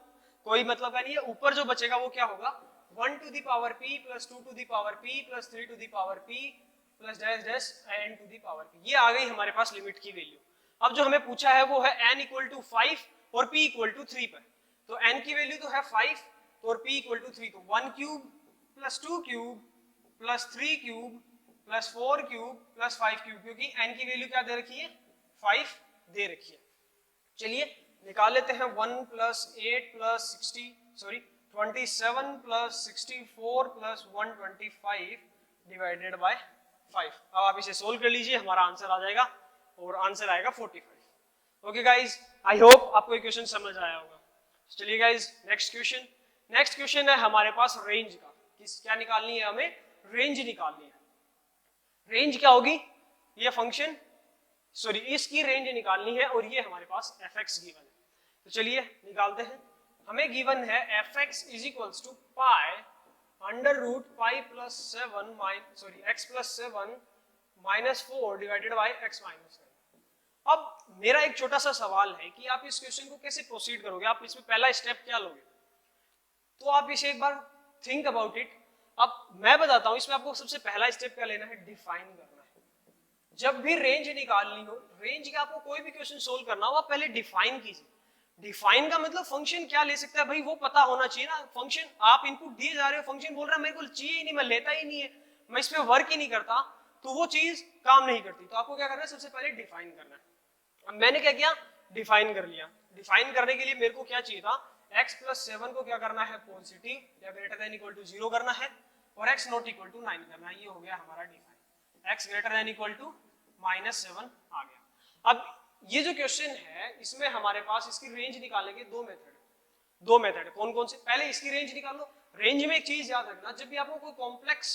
Speaker 1: कोई मतलब का नहीं है, ऊपर जो बचेगा वो क्या होगा, 1 to the power p plus 2 to the power p plus 3 to the power p plus dash dash n to the power p। ये आ गई हमारे पास लिमिट की वैल्यू। अब जो हमें पूछा है वो है n इक्वल टू 5 और p इक्वल टू 3 पर, तो n की वैल्यू तो है 5 और p इक्वल टू 3, तो 1 cube plus 2 cube plus 3 cube plus 4 cube plus 5 cube, क्योंकि n की वैल्यू क्या दे रखी है, 5 दे रखी है। चलिए निकाल लेते हैं, 1 plus 8 plus 27 plus 64 plus 125 divided by 5। अब आप इसे सोल्व कर लीजिए, हमारा आंसर आ जाएगा और आंसर आएगा 45। ओके गाइज, आई होप आपको ये क्वेश्चन समझ आया होगा। चलिए गाइज नेक्स्ट क्वेश्चन है हमारे पास रेंज का। क्या निकालनी है हमें, रेंज निकालनी है। रेंज क्या होगी, ये फंक्शन इसकी रेंज निकालनी है और ये हमारे पास fx गिवन है। तो चलिए निकालते हैं। हमें गिवन है fx is equals to pi under root pi plus 7 x plus 7 minus 4 divided by x minus 9। अब मेरा एक छोटा सा सवाल है कि आप इस क्वेश्चन को कैसे प्रोसीड करोगे, आप इसमें पहला स्टेप क्या लोगे, तो आप इसे एक बार थिंक अबाउट इट। अब मैं बताता हूं इसमें आपको सबसे पहला स्टेप क्या लेना है, डिफाइन करना है। जब भी रेंज निकालनी हो, रेंज का आपको कोई भी क्वेश्चन सोल्व करना हो, आप पहले डिफाइन कीजिए। डिफाइन का मतलब फंक्शन क्या ले सकता है भाई, वो पता होना चाहिए ना। फंक्शन आप इनपुट दिए जा रहे हो, फंक्शन बोल रहा है मेरे को चाहिए ही नहीं, मैं लेता ही नहीं है, मैं इस पे वर्क ही नहीं करता, तो वो चीज काम नहीं करती। तो आपको क्या करना है, सबसे पहले डिफाइन करना है। अब मैंने क्या किया, डिफाइन कर लिया। डिफाइन करने के लिए मेरे को क्या चाहिए था, x प्लस 7 को क्या करना है, पॉजिटिव या ग्रेटर देन इक्वल टू 0 करना है, और x नॉट इक्वल टू 9 करना है। ये हो गया हमारा define. x greater than equal to -7 आ गया। अब ये जो क्वेश्चन है, इसमें हमारे पास इसकी रेंज निकालने के दो मेथड कौन कौन से, पहले इसकी रेंज निकालो। रेंज में एक चीज याद रखना, जब भी आपको कोई कॉम्प्लेक्स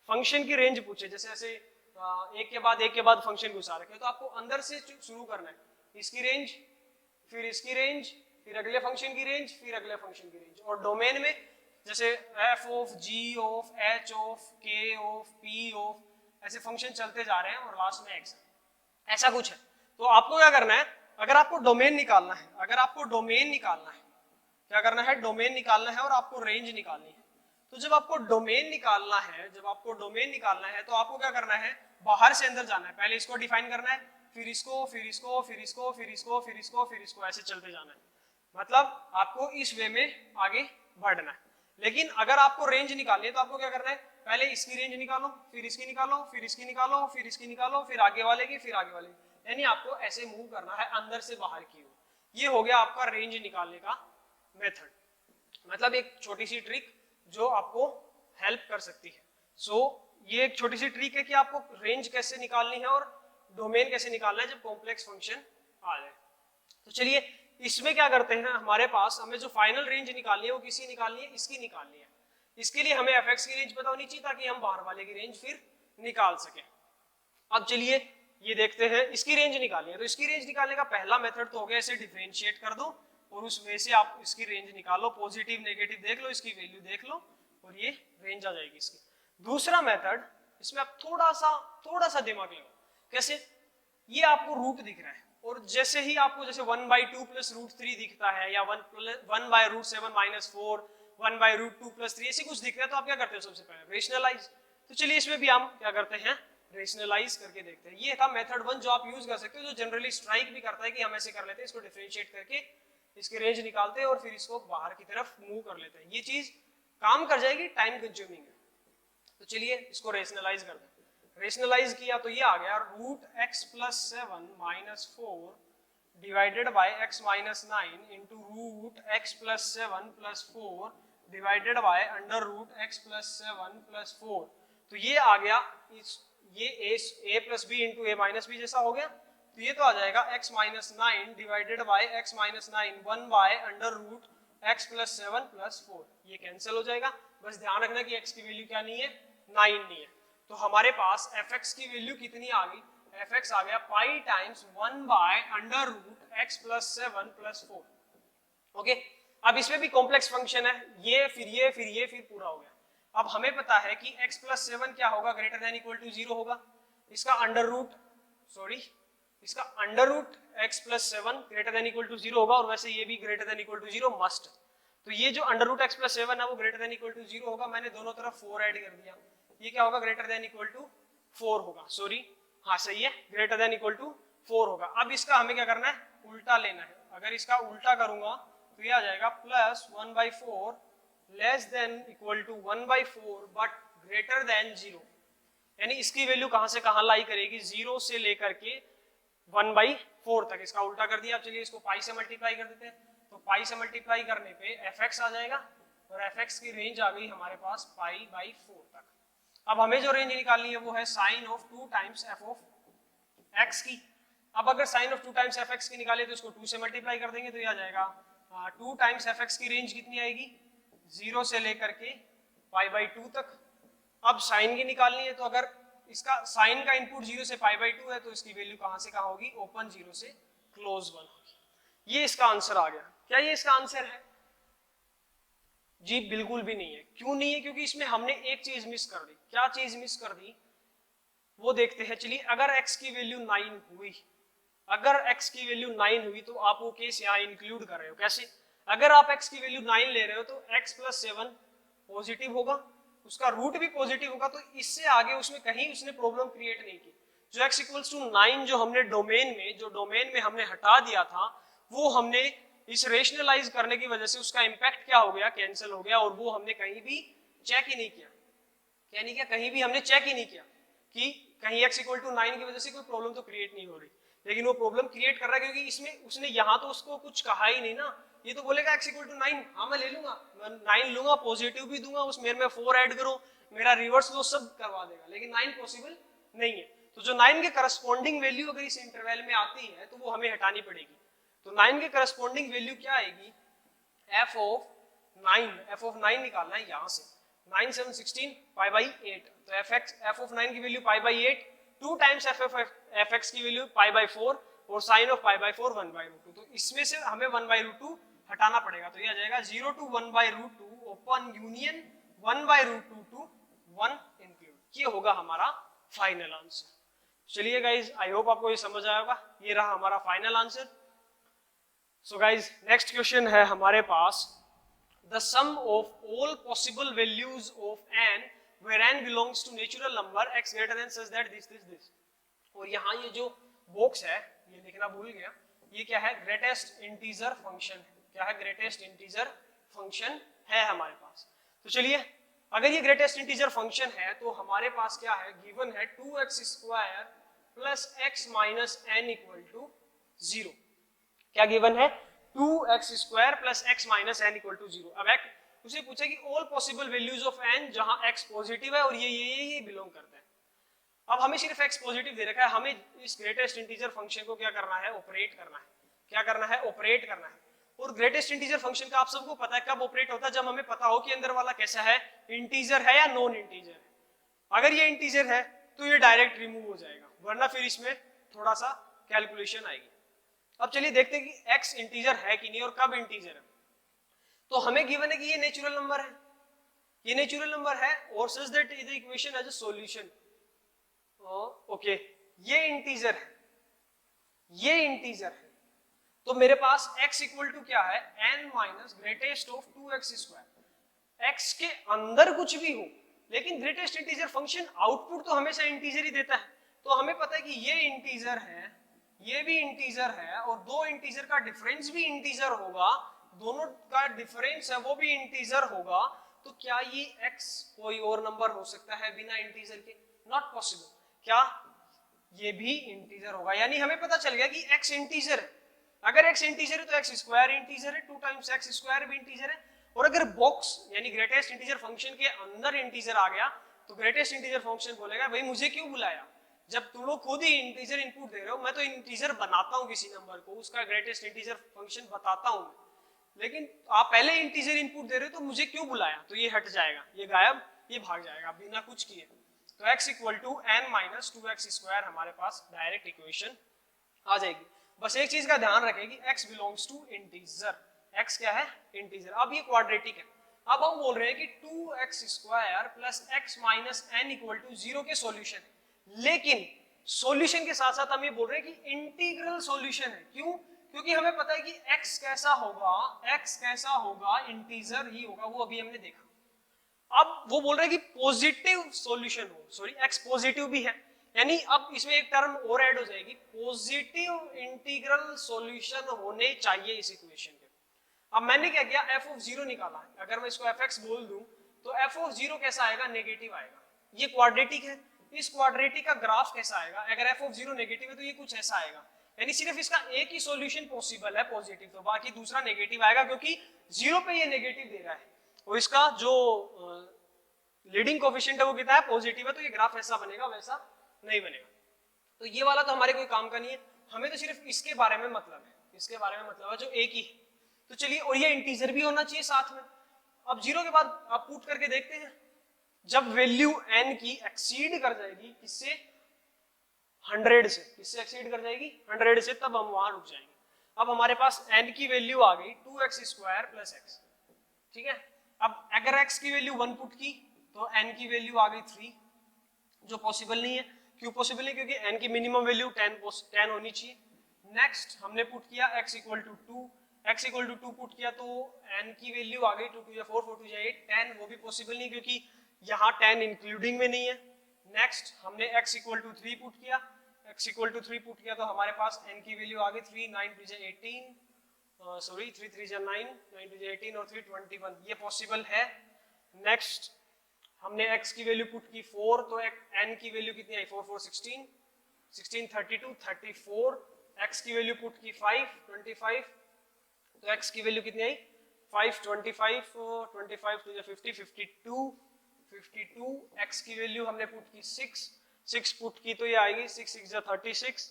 Speaker 1: फंक्शन की रेंज पूछे, जैसे ऐसे एक के बाद फंक्शन घुसा रखे, तो आपको अंदर से शुरू करना है, इसकी रेंज, फिर इसकी रेंज, फिर अगले फंक्शन की रेंज, फिर अगले फंक्शन की रेंज। और डोमेन में जैसे f of g of h of k of p of, ऐसे फंक्शन चलते जा रहे हैं और लास्ट में x, ऐसा कुछ है। तो आपको क्या करना है, अगर आपको डोमेन निकालना है, अगर आपको डोमेन निकालना है, क्या करना है, डोमेन निकालना है और आपको रेंज निकालनी है। तो जब आपको डोमेन निकालना है, तो आपको क्या करना है, बाहर से अंदर जाना है। पहले इसको डिफाइन करना है, फिर इसको, फिर इसको, फिर इसको, फिर इसको, फिर इसको, फिर इसको, ऐसे चलते जाना है। मतलब आपको इस वे में आगे बढ़ना है। लेकिन अगर आपको रेंज निकालनी है, तो आपको क्या करना है, पहले इसकी रेंज निकालो, फिर इसकी निकालो, फिर इसकी निकालो, फिर इसकी निकालो, फिर आगे वाले की, फिर आगे वाले की। यानी आपको ऐसे मूव करना है अंदर से बाहर की ओर। ये हो गया आपका रेंज निकालने का मेथड, मतलब एक छोटी सी ट्रिक जो आपको हेल्प कर सकती है। सो ये एक छोटी सी ट्रिक है कि आपको रेंज कैसे निकालनी है और डोमेन कैसे निकालना है जब कॉम्प्लेक्स फंक्शन आ जाए। तो चलिए इसमें क्या करते हैं, हमारे पास हमें जो फाइनल रेंज निकालनी है वो किसकी निकालनी है, इसकी निकालनी है। इसके लिए हमें fx की रेंज पता होनी चाहिए ताकि हम बाहर वाले की रेंज फिर निकाल सके। अब चलिए ये देखते हैं, इसकी रेंज निकालनी है। तो इसकी रेंज निकालने का पहला मेथड तो हो गया, इसे डिफरेंशिएट कर दो और उस वे से आप इसकी रेंज निकालो, पॉजिटिव नेगेटिव देख लो, इसकी वैल्यू देख लो और ये रेंज आ जाएगी इसकी। दूसरा मेथड, इसमें आप थोड़ा सा दिमाग लगाओ। कैसे, ये आपको रूट दिख रहा है और जैसे ही आपको जैसे 1/2 प्लस रूट 3 दिखता है या 1/√7 माइनस 4, 1/√2 प्लस 3 ऐसे कुछ दिख रहा है, तो आप क्या करते हो, सबसे पहले रेशनलाइज। तो चलिए इसमें भी हम क्या करते हैं, रेशनलाइज करके देखते हैं। ये था मेथड 1 जो आप यूज कर सकते हो, जो जनरली स्ट्राइक भी करता है कि हम ऐसे कर लेते हैं, इसको डिफरेंशिएट करके इसकी रेंज निकालते हैं और फिर इसको बाहर की तरफ मूव कर लेते हैं। ये चीज काम कर जाएगी, टाइम कंज्यूमिंग है। तो चलिए इसको रेशनलाइज करते हैं। रेशनलाइज किया तो ये आ गया √x + 7 - 4 divided by x - 9 into √x + 7 + 4 divided by √x + 7 + 4। तो ये आ गया, ये a + b into a - b जैसा हो गया। तो ये तो आ जाएगा x - 9 divided by x - 9 1/√x + 7 + 4। ये कैंसिल हो जाएगा। बस ध्यान रखना कि x की वैल्यू क्या नहीं है, 9 नहीं है। तो हमारे पास fx की वैल्यू कितनी आ गई, fx आ गया पाई टाइम्स 1/√x + 7 + 4। ओके, अब इसमें भी कॉम्प्लेक्स फंक्शन है, ये फिर ये फिर ये फिर पूरा हो गया। अब हमें पता है कि x + 7 क्या होगा, ग्रेटर देन इक्वल टू 0 होगा। इसका √x + 7 greater than equal to 0 होगा और वैसे ये भी greater than equal to 0 must. तो ये जो √x + 7 है वो ग्रेटर देन इक्वल टू 0 होगा। मैंने दोनों तरफ 4 ऐड कर दिया, ये क्या होगा, ग्रेटर देन इक्वल टू 4 होगा। सॉरी, हाँ सही है, ग्रेटर देन इक्वल टू 4 होगा। अब इसका हमें क्या करना है, उल्टा लेना है। अगर इसका उल्टा करूंगा तो ये आ जाएगा +1/4 less than equal to 1/4 but greater than 0। यानी इसकी वैल्यू कहां से कहां लाई करेगी, 0 से लेकर के 1/4 तक। इसका उल्टा कर दिया। अब चलिए इसको पाई से मल्टीप्लाई कर देते हैं। तो पाई से मल्टीप्लाई करने पे fx आ जाएगा और fx की रेंज आ गई हमारे पास π/4 तक। अब हमें जो रेंज निकालनी है वो है sin of 2 times f of x की। अब अगर sin ऑफ 2 टाइम्स fx की निकाले तो इसको 2 से मल्टीप्लाई कर देंगे तो ये आ जाएगा 2 टाइम्स fx की रेंज कितनी आएगी, 0 से लेकर के π/2 तक। अब साइन की निकालनी है, तो अगर इसका साइन का इनपुट 0 से π/2 है तो इसकी वैल्यू कहां से कहां होगी, ओपन 0 से क्लोज 1 होगी। ये इसका आंसर आ गया। क्या ये इसका आंसर है? जी बिल्कुल भी नहीं है। क्यों नहीं है? क्योंकि इसमें हमने एक चीज मिस कर दी। क्या चीज मिस कर दी वो देखते हैं। चलिए अगर x की वैल्यू 9 हुई, अगर x की वैल्यू 9 हुई तो आप वो केस यहाँ इंक्लूड कर रहे हो। कैसे? अगर आप x की वैल्यू 9 ले रहे हो तो x + 7 पॉजिटिव होगा उसका रूट भी पॉजिटिव होगा, तो इससे आगे उसमें कहीं उसने प्रॉब्लम क्रिएट नहीं की। जो x इक्वल्स टू 9 जो हमने डोमेन में हमने हटा दिया था, वो हमने इस रेशनलाइज करने की वजह से उसका इंपैक्ट क्या हो गया, कैंसिल हो गया, और वो हमने कहीं भी चेक ही नहीं किया। क्या नहीं किया, कहीं भी हमने चेक ही नहीं किया कि कहीं x इक्वल टू 9 की वजह से कोई प्रॉब्लम तो क्रिएट नहीं हो रही, लेकिन वो प्रॉब्लम क्रिएट कर रहा है क्योंकि इसमें उसने यहाँ तो उसको कुछ कहा ही नहीं ना। ये तो बोलेगा x इक्वल टू 9, हाँ मैं ले लूंगा, मैं 9 लूंगा, पॉजिटिव भी दूंगा, उसमें में 4 ऐड करो, मेरा रिवर्स लो, सब करवा देगा, लेकिन 9 पॉसिबल नहीं है। तो जो 9 के करस्पॉन्डिंग वैल्यू अगर इस इंटरवल में आती है तो वो हमें हटानी पड़ेगी। तो 9 के करस्पॉन्डिंग वैल्यू क्या आएगी, f ऑफ 9 निकालना है यहाँ से, 9 7 16 पाई बाई 8, तो f ऑफ 9 की value pi by 8, 2 times f की वैल्यू पाई बाई 4, और sine of pi by 4 1 by root 2, तो इसमें से हमें 1 बाई रूट 2 हटाना पड़ेगा, तो ये आ जाएगा 0 to 1 by root 2 open union 1 by root 2 to 1 include, ये होगा हमारा फाइनल आंसर। चलिए गाइज, आई होप आपको ये समझ आया होगा, ये रहा हमारा final answer. So guys, next question है हमारे पास, the sum of all possible values of n where n belongs to natural number x greater than such that this। और यहाँ ये जो बॉक्स है, ये लिखना भूल गया, ये क्या है, ग्रेटेस्ट इंटीजर फंक्शन है। क्या है, ग्रेटेस्ट इंटीजर फंक्शन है हमारे पास। तो चलिए, अगर ये ग्रेटेस्ट इंटीजर फंक्शन है तो हमारे पास क्या है, गिवन है 2x square plus x minus n equal to 0। क्या गिवन है, 2x square plus x minus n equal to 0। अब उसे पूछा कि all possible values of n जहां x पॉजिटिव है और ये बिलोंग करता है। अब हमें सिर्फ x पॉजिटिव दे रखा है, हमें इस ग्रेटेस्ट इंटीजर फंक्शन को क्या करना है, ऑपरेट करना है। क्या करना है, ऑपरेट करना है। और ग्रेटेस्ट इंटीजर फंक्शन का आप सबको पता है कब ऑपरेट होता है, जब हमें पता हो कि अंदर वाला कैसा है, इंटीजर है या नॉन इंटीजर है। अगर ये इंटीजर है तो ये डायरेक्ट रिमूव हो जाएगा, वरना फिर इसमें थोड़ा सा कैलकुलेशन आएगी। अब चलिए देखते हैं कि x इंटीजर है कि नहीं और कब इंटीजर है। तो हमें गिवन है कि ये नेचुरल नंबर है, ये नेचुरल नंबर है, और such that the equation has a solution. Okay, ये इंटीजर है, ये इंटीजर है, तो मेरे पास x इक्वल टू क्या है, n minus greatest of 2x square. x के अंदर कुछ भी हो, लेकिन ग्रेटेस्ट इंटीजर फंक्शन आउटपुट तो हमेशा इंटीजर ही देता है। तो हमें पता है कि ये इंटीजर है, ये भी इंटीजर है, और दो इंटीजर का डिफरेंस भी इंटीजर होगा, दोनों का डिफरेंस है वो भी इंटीजर होगा। तो क्या ये x कोई और नंबर हो सकता है बिना इंटीजर के? Not possible. क्या ये भी इंटीजर होगा? यानी हमें पता चल गया कि x इंटीजर है। अगर x इंटीजर है तो x स्क्वायर इंटीजर है, 2 टाइम्स x स्क्वायर भी इंटीजर है। और अगर बॉक्स यानी ग्रेटेस्ट इंटीजर फंक्शन के अंदर इंटीजर आ गया तो ग्रेटेस्ट इंटीजर फंक्शन बोलेगा भाई मुझे क्यों बुलाया, जब तुम लोग खुद ही इंटीजर इनपुट दे रहे हो। मैं तो इंटीजर बनाता हूँ किसी नंबर को, उसका ग्रेटेस्ट इंटीजर फंक्शन बताता हूँ, लेकिन आप पहले इंटीजर इनपुट दे रहे हो तो मुझे क्यों बुलाया। तो ये हट जाएगा, ये गायब, ये भाग जाएगा बिना कुछ किए। तो x equal to n minus 2x square हमारे पास डायरेक्ट इक्वेशन आ जाएगी। बस एक चीज का ध्यान रखें कि x belongs to integer, x क्या है, इंटीजर। अब ये क्वाड्रेटिक है। अब हम बोल रहे हैं कि 2x square plus x minus n equal to 0 के सॉल्यूशन है, लेकिन सॉल्यूशन के साथ साथ हम ये बोल रहे हैं कि इंटीग्रल सॉल्यूशन है। क्यों? क्योंकि हमें पता है कि x कैसा होगा, x कैसा होगा, इंटीजर ही होगा, वो अभी हमने देखा। अब वो बोल रहे हैं कि पॉजिटिव सॉल्यूशन हो, सॉरी x पॉजिटिव भी है, यानी अब इसमें एक टर्म और ऐड हो जाएगी, पॉजिटिव इंटीग्रल सॉल्यूशन होने चाहिए इस इक्वेशन के। अब मैंने क्या किया, f ऑफ 0 निकाला है। अगर मैं इसको fx बोल दूं तो f ऑफ 0 कैसा आएगा, नेगेटिव आएगा। ये क्वाड्रेटिक है, इस क्वाड्रेटिक का ग्राफ कैसा आएगा, अगर f ऑफ 0 नेगेटिव है तो ये कुछ ऐसा आएगा। यानी सिर्फ इसका एक ही सॉल्यूशन पॉसिबल है पॉजिटिव, तो बाकी दूसरा नेगेटिव आएगा, क्योंकि 0 पे ये नेगेटिव दे रहा है और इसका जो लीडिंग कोएफिशिएंट है वो कितना है, पॉजिटिव है, तो ये ग्राफ ऐसा बनेगा, वैसा नहीं बनेगा। तो ये वाला तो हमारे कोई काम का नहीं है, हमें तो सिर्फ इसके बारे में मतलब है, इसके बारे में मतलब है जो एक ही है। तो चलिए, और ये इंटीजर भी होना चाहिए साथ में। अब 0 के बाद आप पुट करके देखते हैं, जब वैल्यू n की एक्सीड कर जाएगी किससे, 100 से, किससे एक्सीड कर जाएगी, 100 से, तब हम वहां रुक जाएंगे। अब हमारे पास n की वैल्यू आ गई 2x स्क्वायर प्लस x, ठीक है। अब अगर x की वैल्यू 1 पुट की तो n की वैल्यू आ गई 3, जो पॉसिबल नहीं है। क्यों पॉसिबल नहीं? क्योंकि n की मिनिमम वैल्यू 10 होनी चाहिए। नेक्स्ट हमने पुट किया x equal to 2, x equal to 2 put किया तो n की वैल्यू आ गई 2 2 4 4 2 8 10, वो भी पॉसिबल नहीं, क्योंकि यहाँ 10 इंक्लूडिंग में नहीं है। नेक्स्ट हमने x इक्वल टू 3 पुट किया, x इक्वल टू 3 पुट किया तो हमारे पास n की वैल्यू आ गई 3, 9 2 18, सॉरी 3 3 9, 9 2 18 और 3 21, ये पॉसिबल है। नेक्स्ट हमने x की वैल्यू पुट की 4, तो n की वैल्यू कितनी आई 4 4 16, 16 32 34, x की वैल्यू पुट की 5 25, तो x की वैल्यू कितनी आई 5 25 25 to 50 52 52, x की वैल्यू हमने पुट की 6 6 पुट की तो ये आएगी 6 6 36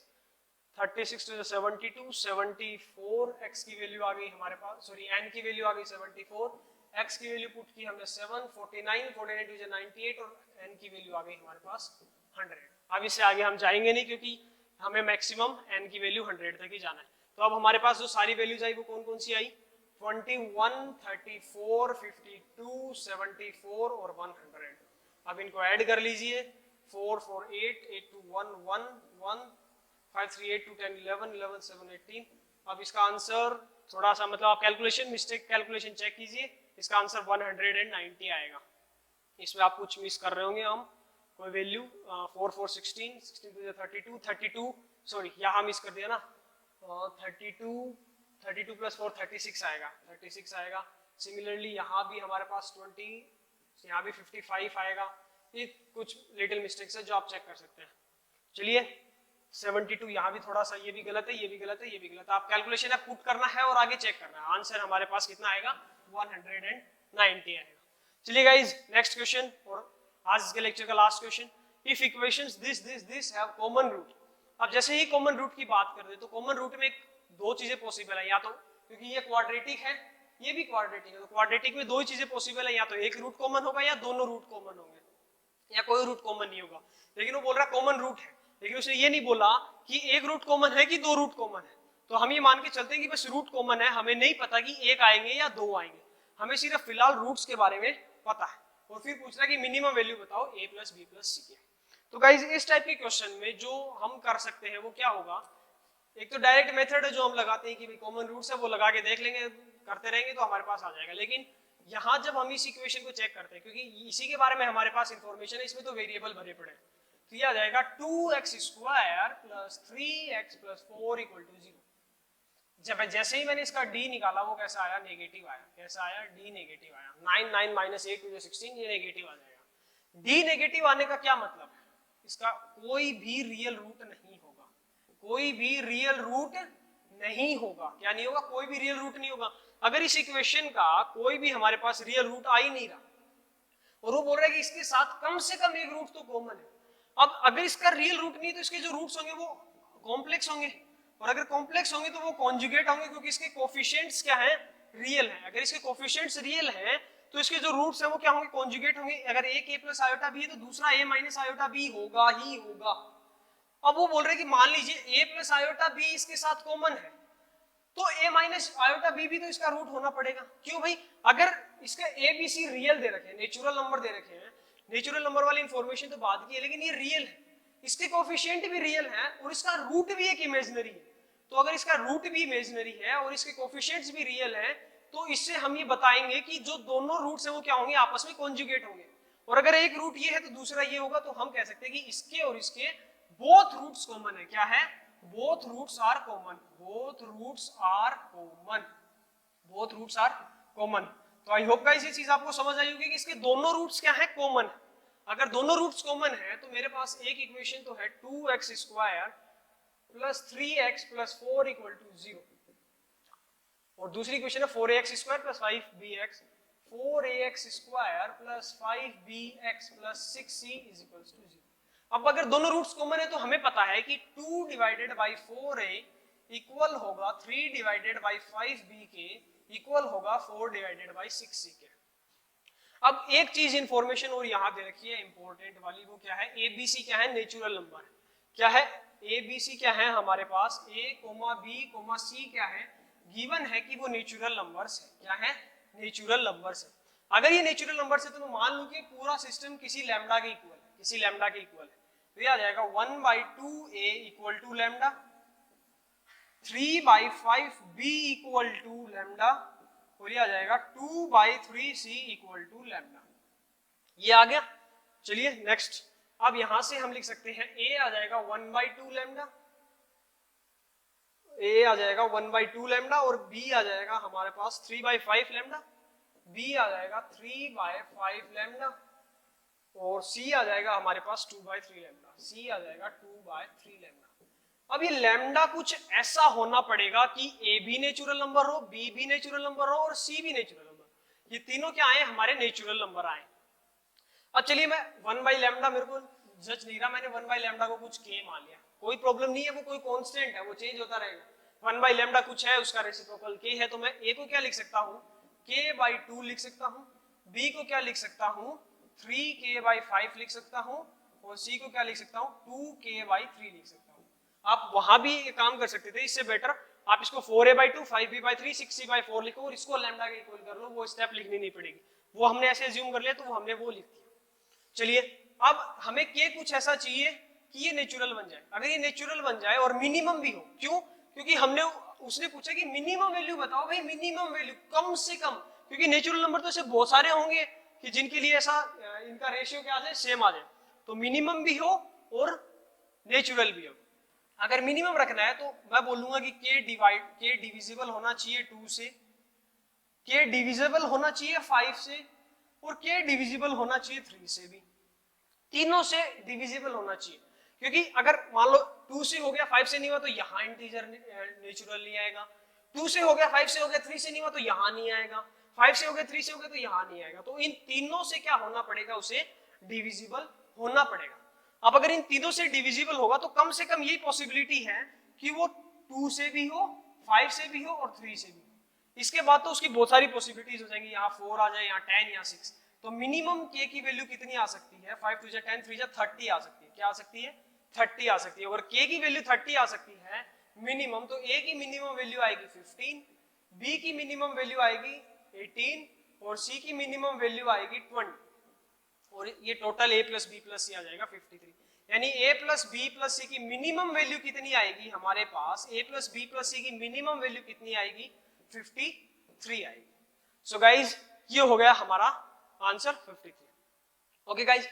Speaker 1: 36 to 72 74, x की वैल्यू आ गई हमारे पास, सॉरी n की वैल्यू आ गई 74, x की वैल्यू पुट की हमने 7 49 49 to 98 और n की वैल्यू आ गई हमारे पास 100। अब इससे आगे हम जाएंगे नहीं क्योंकि हमें मैक्सिमम n की वैल्यू 100 तक ही जाना है। तो अब हमारे पास जो सारी वैल्यूज आई वो कौन कौन सी आई 21 34 52 74 और 100। अब इनको ऐड कर लीजिए 4 4 8 8 2 1 1 1 5 3 8 2 10 11 11 7 18। अब इसका आंसर थोड़ा सा मतलब आप कैलकुलेशन मिस्टेक कैलकुलेशन चेक कीजिए, इसका आंसर 190 आएगा। इसमें आप कुछ मिस कर रहे होंगे, हम कोई वैल्यू 4 4 16 16 32 32, सॉरी यहाँ मिस कर दिया ना, 32 प्लस 4 36 आएगा 36 आएगा। सिमिलरली यहाँ भी हमारे पास 20, यहाँ भी 55 आएगा। ये कुछ लिटिल मिस्टेक्स है जो आप चेक कर सकते हैं। चलिए 72 यहाँ भी थोड़ा सा ये भी गलत है, ये भी गलत है, ये भी गलत है। आप कैलकुलेशन है पुट करना है और आगे चेक करना है। आंसर हमारे पास कितना आएगा 190 आएगा। चलिए गाइज नेक्स्ट क्वेश्चन और आज के लेक्चर का last question. If equations this have common root. अब जैसे ही कॉमन रूट की बात कर दे तो कॉमन रूट में दो चीजें पॉसिबल है, या तो क्योंकि ये क्वाड्रेटिक है ये भी क्वाड्रेटिक है, तो क्वाड्रेटिक में दो ही चीजें पॉसिबल है, या तो एक रूट कॉमन होगा या दोनों रूट कॉमन होंगे या कोई रूट कॉमन नहीं होगा। लेकिन वो बोल रहा है कॉमन रूट है, लेकिन उसने ये नहीं बोला कि एक रूट कॉमन है कि दो रूट कॉमन है। तो हम ये मान के चलते हैं कि बस रूट कॉमन है, हमें नहीं पता कि एक आएंगे या दो आएंगे, हमें सिर्फ फिलहाल रूट्स के बारे में पता है। और फिर पूछ रहा है कि मिनिमम वैल्यू बताओ a प्लस बी प्लस सी के। तो गाइज इस टाइप के क्वेश्चन में जो हम कर सकते हैं वो क्या होगा, एक तो डायरेक्ट मेथड है जो हम लगाते हैं कि भाई कॉमन रूट्स है वो लगा के देख लेंगे, करते रहेंगे तो हमारे पास आ जाएगा। लेकिन यहाँ जब हम इस इक्वेशन को चेक करते हैं, क्योंकि इसी के बारे में हमारे पास इंफॉर्मेशन है, इसमें तो वेरिएबल भरे पड़े हैं, तो ये आ जाएगा 2x square plus 3x plus 4 equal to 0। जब जैसे ही मैंने इसका d निकाला वो कैसा आया, नेगेटिव आया। कैसा आया, d नेगेटिव आया। 9 9 माइनस 8 टू 16, ये नेगेटिव आ जाएगा। d नेगेटिव आने का क्या मतलब है, इसका कोई भी रियल रूट नहीं होगा, कोई भी रियल रूट नहीं होगा। क्या नहीं होगा, कोई भी रियल रूट नहीं होगा। अगर इस इक्वेशन का कोई भी हमारे पास रियल रूट आ ही नहीं रहा और वो बोल रहा है कि इसके साथ कम से कम एक रूट तो कॉमन है। अब अगर इसका रियल रूट नहीं तो इसके जो रूट्स होंगे वो कॉम्प्लेक्स होंगे, और अगर कॉम्प्लेक्स होंगे तो वो कॉन्जुगेट होंगे, क्योंकि इसके कोफिशिएंट्स क्या है, रियल है। अगर इसके कोफिशिएंट्स रियल हैं तो इसके जो रूट्स हैं वो क्या होंगे, कॉन्जुगेट होंगे। अगर एक a प्लस आयोटा b है तो दूसरा a माइनस आयोटा b होगा ही होगा। अब वो बोल रहे हैं कि मान लीजिए a प्लस आयोटा b इसके साथ कॉमन है, तो a माइनस आयोटा b भी तो इसका रूट होना पड़ेगा। क्यों भाई, अगर इसका a b c रियल दे रखे हैं, नेचुरल नंबर दे रखे हैं, नेचुरल नंबर वाली इंफॉर्मेशन तो बाद की है, लेकिन ये रियल है, इसके कोफिशिएंट भी रियल है और इसका रूट भी एक इमेजिनरी है। तो अगर इसका रूट भी इमेजिनरी है और इसके कोफिशिएंट्स भी रियल हैं, तो इससे हम ये बताएंगे कि जो दोनों रूट्स हैं वो क्या होंगे, आपस में कॉन्जुगेट होंगे। और अगर एक रूट ये है तो दूसरा ये होगा, तो हम कह सकते हैं कि इसके और इसके बोथ रूट्स कॉमन है। क्या है, both roots are common, both roots are common, both roots are common. तो आई होप गाइस ये चीज आपको समझ आई होगी कि इसके दोनों रूट्स क्या है, कॉमन। अगर दोनों रूट्स कॉमन है तो मेरे पास एक इक्वेशन तो है 2x square plus 3x plus 4 equal to 0, और दूसरी इक्वेशन है 4ax square plus 5bx, 4ax square plus 5bx plus 6c is equal to 0। अब अगर दोनों रूट्स कॉमन है तो हमें पता है कि 2 डिवाइडेड बाई 4a इक्वल होगा 3 डिवाइडेड बाई 5b के इक्वल होगा 4 डिवाइडेड बाई 6c के। अब एक चीज इंफॉर्मेशन और यहां दे रखी है इंपॉर्टेंट वाली, वो क्या है, abc क्या है, नेचुरल नंबर। क्या है, abc क्या है हमारे पास, a, b, c क्या है, गिवन है कि वो नेचुरल नंबर्स है। क्या है, नेचुरल नंबर्स है। अगर ये नेचुरल नंबर्स है तो मैं मान लूं कि पूरा सिस्टम किसी लैम्डा के इक्वल है, किसी लैम्डा के इक्वल है, तो ये आ जाएगा 1/2a equal to lambda, 3/5b equal to lambda, और ये आ जाएगा 2/3c इक्वल टू लैम्डा। ये आ गया। चलिए नेक्स्ट, अब यहां से हम लिख सकते हैं a आ जाएगा 1/2 लैम्डा, a आ जाएगा 1/2 लैम्डा, और b आ जाएगा हमारे पास 3/5 लैम्डा, b आ जाएगा 3/5 लैम्डा, और c आ जाएगा हमारे पास 2/3 लैम्डा, c आ जाएगा 2/3 लैम्डा। अब ये लैम्डा कुछ ऐसा होना पड़ेगा कि a भी नेचुरल नंबर हो, b भी नेचुरल नंबर हो, और c भी नेचुरल नंबर, ये तीनों क्या आए हमारे नेचुरल नंबर आए। अब चलिए मैं 1/λ मेरे को जज नहीं रहा, मैंने 1/λ को कुछ k मान लिया, कोई प्रॉब्लम नहीं है, वो कोई कांस्टेंट है, वो चेंज होता रहेगा। 1/λ कुछ है, उसका रेसिप्रोकल k है, तो मैं a को क्या लिख सकता हूँ, k/2 लिख सकता हूँ, b को क्या लिख सकता हूँ, 3k/5 लिख सकता हूँ, और c को क्या लिख सकता हूँ, 2k/3 लिख सकता हूँ। आप वहां भी ये काम कर सकते थे, इससे बेटर आप इसको 4a/2, 5b/3, 6c/4 लिखो और इसको लैम्डा के इक्वल कर लो, वो स्टेप लिखनी नहीं पड़ेगी, वो हमने ऐसे अज्यूम कर लिया तो वो हमने वो लिख दिया। चलिए अब हमें के कुछ ऐसा चाहिए कि ये नेचुरल बन जाए। अगर ये नेचुरल बन जाए और मिनिमम भी हो, क्यों, क्योंकि हमने उसने पूछा कि मिनिमम वैल्यू बताओ, भाई मिनिमम वैल्यू कम से कम, क्योंकि नेचुरल नंबर तो ऐसे बहुत सारे होंगे कि जिनके लिए ऐसा इनका रेशियो क्या आ जाए, सेम आ जाए, तो मिनिमम भी हो और नेचुरल भी हो। अगर मिनिमम रखना है तो मैं बोलूंगा कि के डिविजिबल होना चाहिए 2 से, के डिविजिबल होना चाहिए 5 से, और के डिविजिबल होना चाहिए 3 से भी, तीनों से डिविजिबल होना चाहिए। क्योंकि अगर मान लो 2 से हो गया 5 से नहीं हुआ तो यहाँ इंटीजर नेचुरल नहीं आएगा, 2 से हो गया 5 से हो गया 3 से नहीं हुआ तो यहाँ नहीं आएगा, 5 से हो गया 3 से हो गया तो यहाँ नहीं आएगा, तो इन तीनों से क्या होना पड़ेगा, उसे डिविजिबल होना पड़ेगा। अब अगर इन तीनों से डिविजिबल होगा तो कम से कम यही पॉसिबिलिटी है कि वो 2 से भी हो, 5 से भी हो और 3 से भी हो। इसके बाद तो उसकी बहुत सारी पॉसिबिलिटीज हो जाएंगी, यहाँ 4 आ जाए, यहाँ 10 या 6, तो मिनिमम के की वैल्यू कितनी आ सकती है, 5 2 10 3 30 आ सकती है। क्या आ सकती है, 30 आ सकती है। अगर के की वैल्यू 30 आ सकती है मिनिमम, तो ए की मिनिमम वैल्यू आएगी 15, बी की मिनिमम वैल्यू आएगी 18, और सी की मिनिमम वैल्यू आएगी 20, और ये total a plus b plus c आ जाएगा 53। यानी a plus b plus c की मिनिमम वैल्यू कितनी आएगी हमारे पास, a plus b plus c की मिनिमम वैल्यू कितनी आएगी, 53 आएगी। सो गाइज ये हो गया हमारा answer 53। Okay guys,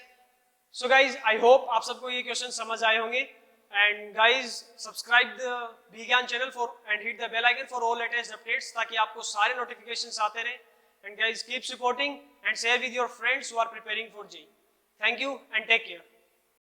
Speaker 1: so guys I hope आप सबको ये क्वेश्चन समझ आए होंगे, and guys subscribe the B Gyaan channel for and hit the bell icon for all latest updates, ताकि आपको सारे नोटिफिकेशंस आते रहे। And guys, keep supporting and share with your friends who are preparing for JEE. Thank you and take care.